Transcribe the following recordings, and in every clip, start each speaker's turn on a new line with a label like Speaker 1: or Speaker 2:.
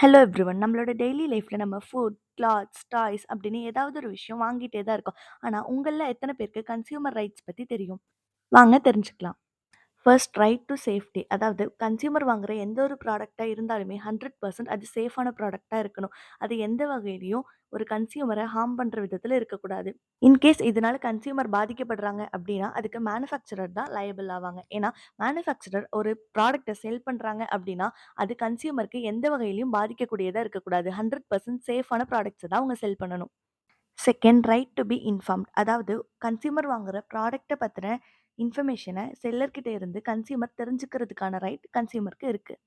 Speaker 1: Hello everyone. நம்மளோட daily லைஃப்ல நம்ம ஃபுட், கிளாத்ஸ், டாய்ஸ் அப்படின்னு ஏதாவது ஒரு விஷயம் வாங்கிட்டே தான் இருக்கோம். ஆனா, உங்கள்ல எத்தன பேருக்கு கன்சியூமர் ரைட்ஸ் பத்தி தெரியும்? வாங்க தெரிஞ்சுக்கலாம். First right to safety. அதாவது கன்சியூமர் வாங்குற எந்த ஒரு ப்ராடக்ட்டா இருந்தாலுமே 100% அது சேஃபான ப்ராடக்ட்டா இருக்கணும். அது எந்த வகையிலயும் ஒரு கன்சியூமர ஹார்ம் பண்ற விதத்துல இருக்கக்கூடாது. இன்கேஸ் இதனால கன்சியூமர் பாதிக்கப்படுறாங்க அப்படின்னா, அதுக்கு மேனுஃபேக்சரர் தான் லயபிள் ஆவாங்க. ஏன்னா, மேனுஃபேக்சரர் ஒரு ப்ராடக்ட்ட செல் பண்றாங்க அப்படின்னா, அது கன்சியூமருக்கு எந்த வகையிலயும் பாதிக்கக்கூடியதா இருக்கக்கூடாது. 100% சேஃபான ப்ராடக்ட்ஸ தான் அவங்க செல் பண்ணணும். Second right to be informed. அதாவது கன்சியூமர் வாங்குற ப்ராடக்ட்ட பத்தின இன்ஃபர்மேஷன செல்லர் கிட்ட இருந்து கன்சியூமர் தெரிஞ்சுக்கிறதுக்கான ரைட் கன்சியூமருக்கு இருக்கு.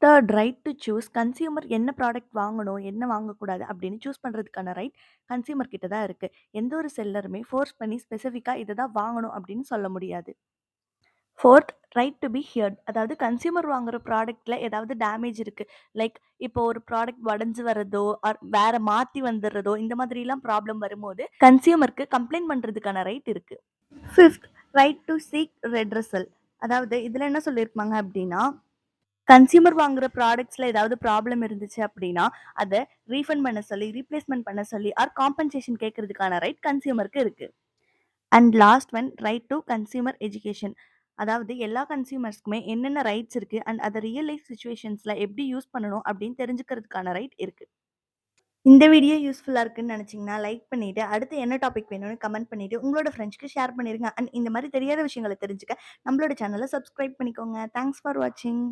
Speaker 1: Third right to choose. Consumer என்ன ப்ராடக்ட் வாங்கணும், என்ன வாங்கக்கூடாது அப்படின்னு சூஸ் பண்றதுக்கான ரைட் கன்சியூமர் கிட்ட தான் இருக்கு. எந்த ஒரு செல்லருமே ஃபோர்ஸ் பண்ணி ஸ்பெசிஃபிக்கா இத தான் வாங்கணும் அப்படின்னு சொல்ல முடியாது. Fourth right to be heard. அதாவது கன்சியூமர் வாங்குற ப்ராடக்ட்ல ஏதாவது டேமேஜ் இருக்கு. லைக் இப்போ ஒரு ப்ராடக்ட் உடைஞ்சு வரதோ, ஆர் வேற மாத்தி வந்துடுறதோ, இந்த மாதிரிலாம் ப்ராப்ளம் வரும்போது கன்சியூமருக்கு கம்ப்ளைண்ட் பண்றதுக்கான ரைட் இருக்கு. Fifth right to seek redressal. அதாவது இதுல என்ன சொல்லியிருப்பாங்க அப்படின்னா, கன்சியூமர் வாங்குற ப்ராடக்ட்ஸ்ல ஏதாவது ப்ராப்ளம் இருந்துச்சு அப்படின்னா, அத ரீஃபண்ட் பண்ண சொல்லி, ரீப்ளேஸ்மென்ட் பண்ண சொல்லி, ஆர் காம்பன்சேஷன் கேட்கறதுக்கான ரைட் கன்சியூமருக்கு இருக்கு. And last one right to consumer education. அதாவது எல்லா கன்சியூமர்ஸ்க்குமே என்னென்ன ரைட்ஸ் இருக்கு அண்ட் அதை ரியல் லைஃப் சுச்சுவேஷன்ஸ்ல எப்படி யூஸ் பண்ணணும் அப்படின்னு தெரிஞ்சுக்கிறதுக்கான ரைட் இருக்கு. இந்த வீடியோ யூஸ்ஃபுல்லா இருக்குன்னு நினைச்சீங்கன்னா லைக் பண்ணிட்டு, அடுத்து என்ன டாபிக் வேணும்னு கமெண்ட் பண்ணிட்டு, உங்களோட ஃப்ரெண்ட்ஸ்க்கு ஷேர் பண்ணிருங்க. அண்ட் இந்த மாதிரி தெரியாத விஷயங்களை தெரிஞ்சுக்க நம்மளோட சேனலை சப்ஸ்கிரைப் பண்ணிக்கோங்க. தேங்க்ஸ் ஃபார் வாட்சிங்.